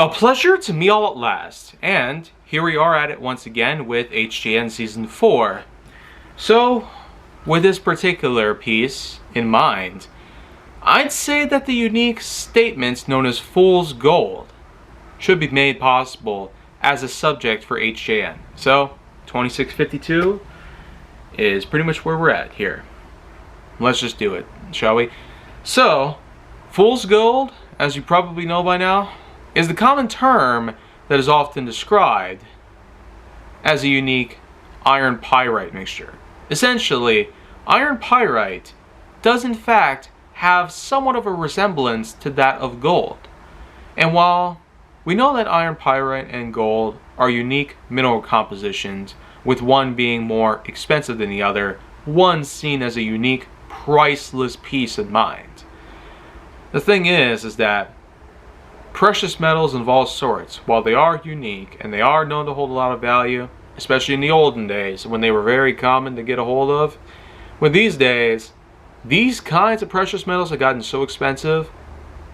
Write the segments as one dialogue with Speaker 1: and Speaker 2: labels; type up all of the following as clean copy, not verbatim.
Speaker 1: A pleasure to meet all at last, and here we are at it once again with HJN Season 4. So, with this particular piece in mind, I'd say that the unique statements known as Fool's Gold should be made possible as a subject for HJN. So, 2652 is pretty much where we're at here. Let's just do it, shall we? So, Fool's Gold, as you probably know by now, is the common term that is often described as a unique iron pyrite mixture. Essentially, iron pyrite does in fact have somewhat of a resemblance to that of gold. And while we know that iron pyrite and gold are unique mineral compositions, with one being more expensive than the other, one seen as a unique, priceless piece of mind. The thing is that precious metals of all sorts, while they are unique and they are known to hold a lot of value, especially in the olden days when they were very common to get a hold of, with these days, these kinds of precious metals have gotten so expensive,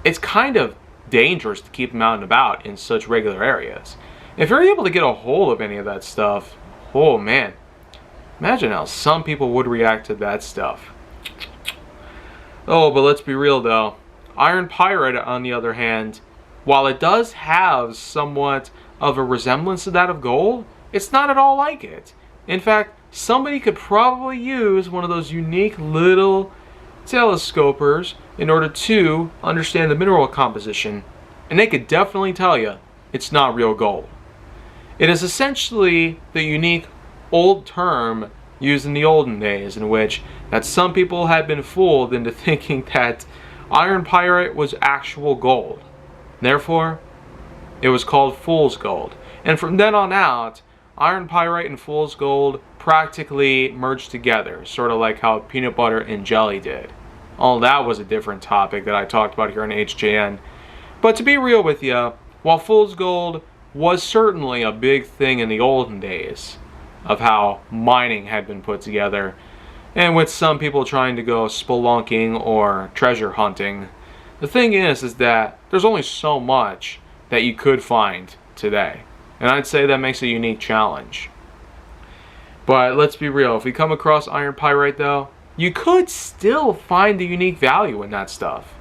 Speaker 1: it's kind of dangerous to keep them out and about in such regular areas. If you're able to get a hold of any of that stuff, oh man, imagine how some people would react to that stuff. Oh, but let's be real though. Iron pyrite, on the other hand, while it does have somewhat of a resemblance to that of gold, it's not at all like it. In fact, somebody could probably use one of those unique little telescopers in order to understand the mineral composition, and they could definitely tell you it's not real gold. It is essentially the unique old term used in the olden days in which that some people had been fooled into thinking that iron pyrite was actual gold. Therefore, it was called Fool's Gold. And from then on out, iron pyrite and Fool's Gold practically merged together, sort of like how peanut butter and jelly did. Oh, that was a different topic that I talked about here on HJN. But to be real with you, while Fool's Gold was certainly a big thing in the olden days of how mining had been put together, and with some people trying to go spelunking or treasure hunting, the thing is that there's only so much that you could find today. And I'd say that makes a unique challenge. But let's be real, if we come across iron pyrite though, you could still find the unique value in that stuff.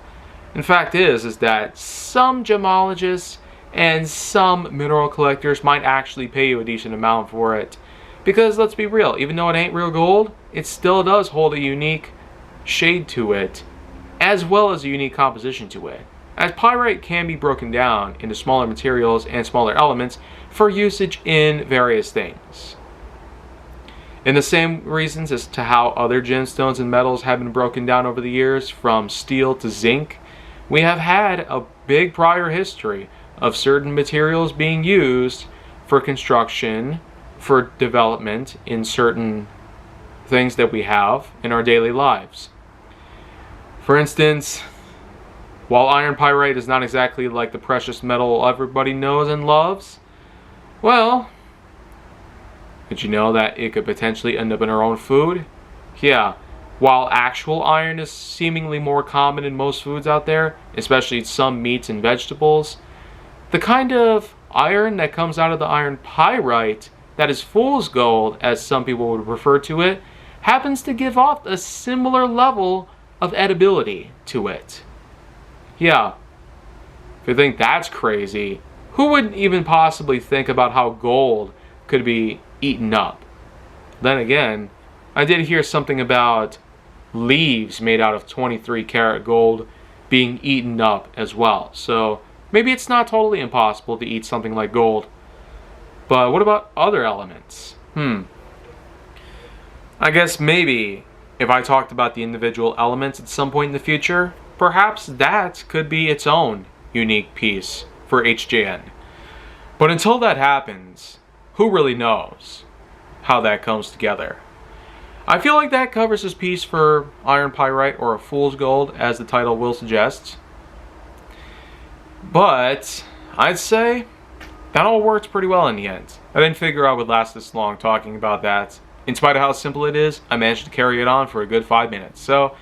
Speaker 1: In fact is that some gemologists and some mineral collectors might actually pay you a decent amount for it. Because let's be real, even though it ain't real gold, it still does hold a unique shade to it, as well as a unique composition to it, as pyrite can be broken down into smaller materials and smaller elements for usage in various things. In the same reasons as to how other gemstones and metals have been broken down over the years, from steel to zinc, we have had a big prior history of certain materials being used for construction, for development in certain things that we have in our daily lives. For instance, while iron pyrite is not exactly like the precious metal everybody knows and loves, well, did you know that it could potentially end up in our own food? Yeah, while actual iron is seemingly more common in most foods out there, especially some meats and vegetables, the kind of iron that comes out of the iron pyrite that is fool's gold, as some people would refer to it, happens to give off a similar level of edibility to it. Yeah, if you think that's crazy, who would even possibly think about how gold could be eaten up? Then again, I did hear something about leaves made out of 23 karat gold being eaten up as well. So maybe it's not totally impossible to eat something like gold. But what about other elements? I guess maybe if I talked about the individual elements at some point in the future, perhaps that could be its own unique piece for HJN. But until that happens, who really knows how that comes together? I feel like that covers this piece for iron pyrite, or a fool's gold, as the title will suggest. But I'd say that all worked pretty well in the end. I didn't figure I would last this long talking about that. In spite of how simple it is, I managed to carry it on for a good 5 minutes. So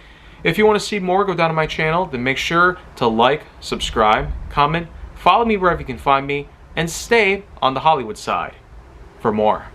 Speaker 1: if you want to see more, go down to my channel, then make sure to like, subscribe, comment, Follow me wherever you can find me, and stay on the Hollywood side for more.